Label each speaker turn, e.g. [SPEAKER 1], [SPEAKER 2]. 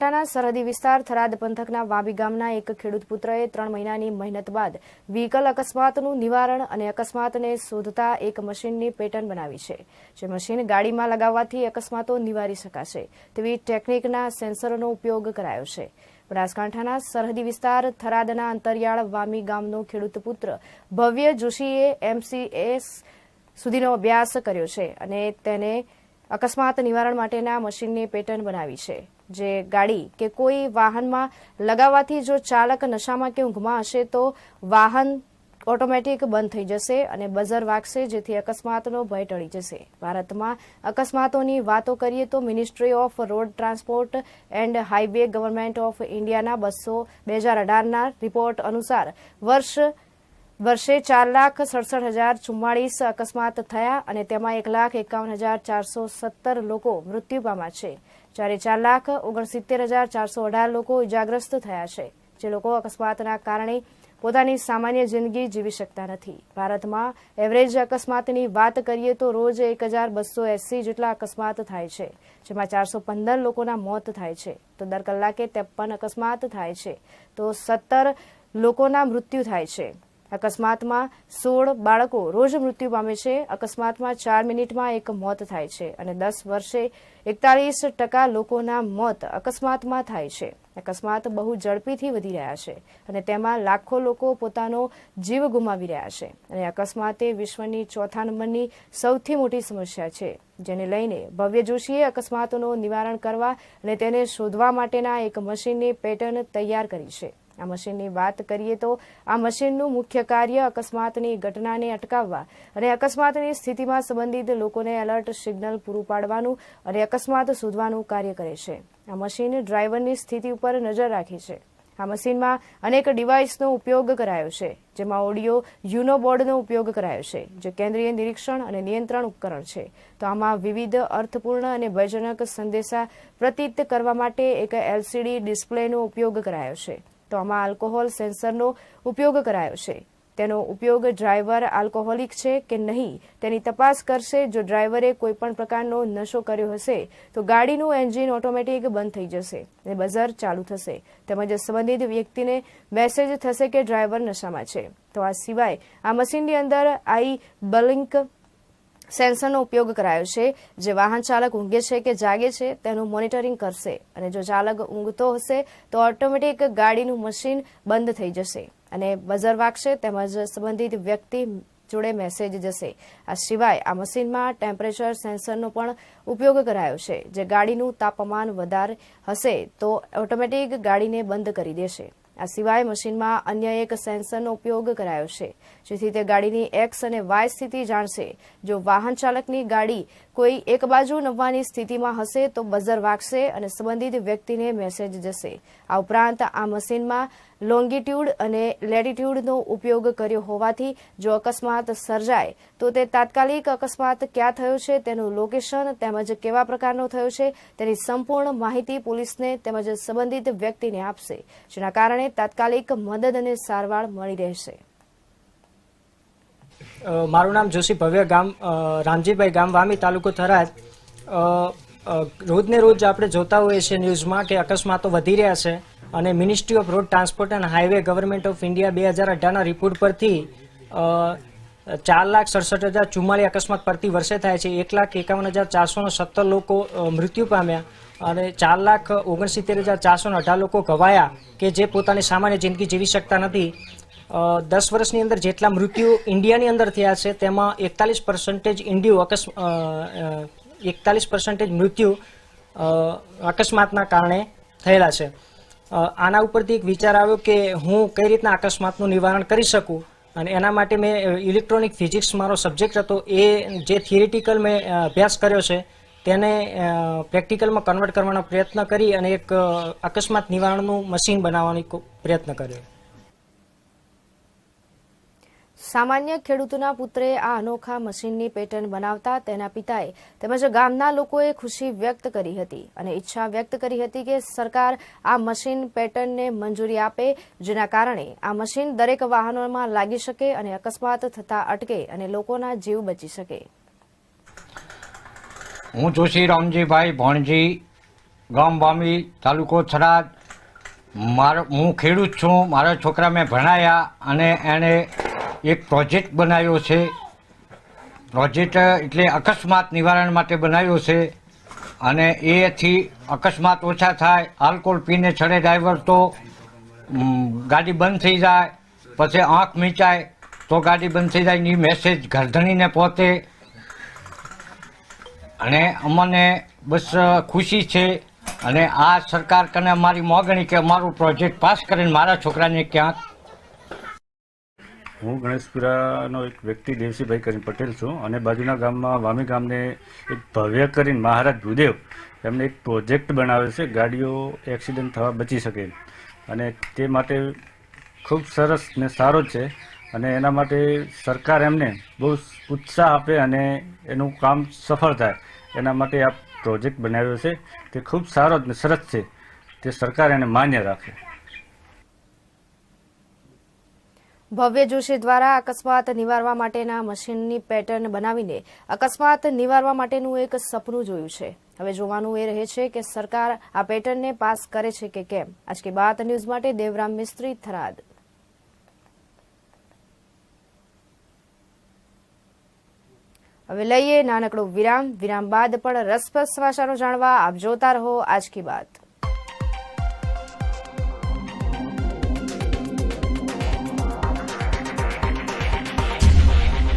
[SPEAKER 1] બનાસકાંઠાના સરહદી વિસ્તાર થરાદ પંથકના વાબી ગામના એક ખેડૂત પુત્રએ 3 મહિનાની મહેનત બાદ વ્હીકલ અકસ્માતનું નિવારણ અને અકસ્માતને શોધતા એક મશીનની પેટર્ન બનાવી છે, જે મશીન ગાડીમાં લગાવવાથી અકસ્માતો નિવારી શકાશે તેવી ટેકનિકના સેન્સરનો ઉપયોગ કરાયો છે। બનાસકાંઠાના સરહદી વિસ્તાર થરાદના અંતરિયાળ વામી ગામનો ખેડૂત પુત્ર ભવ્ય જોશીએ MCS સુધીનો અભ્યાસ કર્યો છે અને તેને અકસ્માત નિવારણ માટેના મશીનની પેટર્ન બનાવી છે, જે ગાડી કે કોઈ વાહનમાં લગાવવાથી જો ચાલક નશામાં કે ઊંઘમાં હશે તો વાહન ઓટોમેટિક બંધ થઈ જશે અને બઝર વાગશે, જેથી અકસ્માતનો ભય ટળી જશે। ભારતમાં અકસ્માતોની વાતો કરીએ તો ministry of road transport and highway government of ઇન્ડિયાના 2018ના રિપોર્ટ અનુસાર વર્ષે 4,67,044 અકસ્માત થયા અને તેમાં 1,51,417 લોકો મૃત્યુ પામ્યા છે, જ્યારે 4,69,418 લોકો ઇજાગ્રસ્ત થયા છે, જે લોકો અકસ્માતના કારણે પોતાની સામાન્ય જિંદગી જીવી શકતા નથી। ભારતમાં એવરેજ અકસ્માતની વાત કરીએ તો રોજ 1,280 જેટલા અકસ્માત થાય છે, જેમાં 415 લોકોના મોત થાય છે, તો દર કલાકે 53 અકસ્માત થાય છે, તો 17 લોકોના મૃત્યુ થાય છે। અકસ્માતમાં 16 બાળકો રોજ મૃત્યુ પામે છે। અકસ્માતમાં 4 મિનિટમાં એક મોત થાય છે અને 10 વર્ષે 41% લોકોના મોત અકસ્માતમાં થાય છે। અકસ્માત બહુ ઝડપીથી વધી રહ્યા છે અને તેમાં લાખો લોકો પોતાનો જીવ ગુમાવી રહ્યા છે અને અકસ્માત એ વિશ્વની 4થા નંબરની સૌથી મોટી સમસ્યા છે, જેને લઈને ભવ્ય જોશીએ અકસ્માતોનું નિવારણ કરવા અને તેને શોધવા માટેના એક મશીનની પેટર્ન તૈયાર કરી છે। આ મશીનની વાત કરીએ તો આ મશીનનું મુખ્ય કાર્ય અકસ્માતની ઘટનાને અટકાવવા અને અકસ્માતની સ્થિતિમાં સંબંધિત લોકોને એલર્ટ સિગ્નલ પૂરું પાડવાનું અને અકસ્માત શોધવાનું કાર્ય કરે છે। આ મશીન ડ્રાઈવરની સ્થિતિ ઉપર નજર રાખે છે। આ મશીનમાં અનેક ડિવાઇસનો ઉપયોગ કરાયો છે, જેમાં ઓડિયો યુનો બોર્ડનો ઉપયોગ કરાયો છે, જે કેન્દ્રીય નિરીક્ષણ અને નિયંત્રણ ઉપકરણ છે। તો આમાં વિવિધ અર્થપૂર્ણ અને ભયજનક સંદેશા પ્રતીત કરવા માટે એક LCD ડિસ્પ્લેનો ઉપયોગ કરાયો છે। તો આમાં આલ્કોહોલ સેન્સરનો ઉપયોગ કરાયો છે। તેનો ઉપયોગ ડ્રાઈવર આલ્કોહોલિક છે કે નહીં તેની તપાસ કરશે। જો ડ્રાઈવરે કોઈપણ પ્રકારનો નશો કર્યો હશે તો ગાડીનું એન્જિન ઓટોમેટિક બંધ થઈ જશે અને બઝર ચાલુ થશે, તેમજ સંબંધિત વ્યક્તિને મેસેજ થશે કે ડ્રાઈવર નશામાં છે। તો આ સિવાય આ મશીનની અંદર આઈ બ્લિંક સેન્સરનો ઉપયોગ કરાયો છે, જે વાહન ચાલક ઊંઘે છે કે જાગે છે તેનું મોનિટરિંગ કરશે અને જો ચાલક ઊંઘતો હશે તો ઓટોમેટિક ગાડીનું મશીન બંધ થઈ જશે અને બઝર વાગશે, તેમજ સંબંધિત વ્યક્તિ જોડે મેસેજ જશે। આ સિવાય આ મશીનમાં ટેમ્પરેચર સેન્સરનો પણ ઉપયોગ કરાયો છે, જે ગાડીનું તાપમાન વધારે હશે તો ઓટોમેટિક ગાડીને બંધ કરી દેશે। આ સિવાય મશીનમાં અન્ય એક સેન્સરનો ઉપયોગ કરાયો છે, જેથી તે ગાડીની X અને Y સ્થિતિ જાણશે। જો વાહન ચાલકની ગાડી કોઈ એક બાજુ નમવાની સ્થિતિમાં હશે તો બઝર વાગશે અને સંબંધિત વ્યક્તિને મેસેજ જશે। આ ઉપરાંત આ મશીનમાં લોંગિટ્યુડ અને લેટિટ્યુડનો ઉપયોગ કર્યો હોવાથી જો અકસ્માત સર્જાય તો તે તાત્કાલિક અકસ્માત ક્યાં થયો છે તેનું લોકેશન તેમજ કેવા પ્રકારનો થયો છે તેની સંપૂર્ણ માહિતી પોલીસને તેમજ સંબંધિત વ્યક્તિને આપશે, જેના કારણે તાત્કાલિક મદદ અને સારવાર મળી રહેશે।
[SPEAKER 2] મારું નામ જોશી ભવ્ય, ગામ રામજીભાઈ, ગામ વામી, તાલુકો થરાદ। રોજને રોજ આપણે જોતા હોઈએ છીએ ન્યૂઝમાં કે અકસ્માતો વધી રહ્યા છે અને ministry of road transport and highway government of India 2018ના રિપોર્ટ પરથી 4,67,044 અકસ્માત પ્રતિ વર્ષે થાય છે। 1,51,417 લોકો મૃત્યુ પામ્યા અને 4,69,418 લોકો ઘવાયા કે જે પોતાની સામાન્ય જિંદગી જીવી શકતા નથી। 10 વર્ષની અંદર જેટલા મૃત્યુ ઇન્ડિયાની અંદર થયા છે તેમાં 41% મૃત્યુ અકસ્માતના કારણે થયેલા છે। આના ઉપરથી એક વિચાર આવ્યો કે હું કઈ રીતના અકસ્માતનું નિવારણ કરી શકું અને એના માટે મેં ઇલેક્ટ્રોનિક ફિઝિક્સ મારો સબ્જેક્ટ હતો, એ જે થિયરિટિકલ મેં અભ્યાસ કર્યો છે તેને પ્રેક્ટિકલમાં કન્વર્ટ કરવાનો પ્રયત્ન કરી અને એક અકસ્માત નિવારણનું મશીન બનાવવાનો પ્રયત્ન કર્યો।
[SPEAKER 1] સામાન્ય ખેડૂતના પુત્રે આ અનોખા મશીનની પેટર્ન બનાવતા તેના પિતાએ તેમજ ગામના લોકોએ ખુશી વ્યક્ત કરી હતી અને ઈચ્છા વ્યક્ત કરી હતી કે સરકાર આ મશીન પેટર્નને મંજૂરી આપે, જેના કારણે આ મશીન દરેક વાહનોમાં લાગી શકે અને અકસ્માત થતા અટકે અને લોકોના જીવ બચી શકે।
[SPEAKER 3] હું જોશી રામજીભાઈ ભણજી, ગામ વામી, તાલુકો થરાદ. હું ખેડૂત છું. મારા છોકરા મેં ભણાયા અને એણે એક પ્રોજેક્ટ બનાવ્યો છે. પ્રોજેક્ટ એટલે અકસ્માત નિવારણ માટે બનાવ્યો છે અને એથી અકસ્માત ઓછા થાય. આલ્કોહોલ પીને ચડે ડ્રાઈવર તો ગાડી બંધ થઈ જાય, પછી આંખ મીચાય તો ગાડી બંધ થઈ જાય. એ મેસેજ ઘરધણીને પહોંચે અને અમને બસ ખુશી છે. અને આ સરકાર કને અમારી માગણી કે અમારું પ્રોજેક્ટ પાસ કરીને મારા છોકરાને ક્યાંક.
[SPEAKER 4] હું ગણેશપુરાનો એક વ્યક્તિ દેવસીભાઈ કરીને પટેલ છું અને બાજુના ગામમાં વામી ગામને એક ભવ્ય કરીને મહારાજ ભૂદેવ એમને એક પ્રોજેક્ટ બનાવ્યો છે ગાડીઓ એક્સિડન્ટ થવા બચી શકે અને તે માટે ખૂબ સરસ ને સારો છે અને એના માટે સરકાર એમને બહુ ઉત્સાહ આપે અને એનું કામ સફળ થાય એના માટે આ પ્રોજેક્ટ બનાવ્યો છે. તે ખૂબ સારો અને સરસ છે. તે સરકાર એને માન્ય રાખે.
[SPEAKER 1] ભવ્ય જોશી દ્વારા અકસ્માત નિવારવા માટેના મશીનની પેટર્ન બનાવીને અકસ્માત નિવારવા માટેનું એક સપનું જોયું છે. હવે જોવાનું એ રહે છે કે સરકાર આ પેટર્નને પાસ કરે છે કે કેમ. આજ કી બાત ન્યૂઝ માટે દેવરામ મિસ્ત્રી, થરાદ. હવે લઈએ નાનકડો વિરામ. વિરામ બાદ પણ રસપ્રદ સમાચારો જાણવા આપ જોતા રહો આજ કી બાત.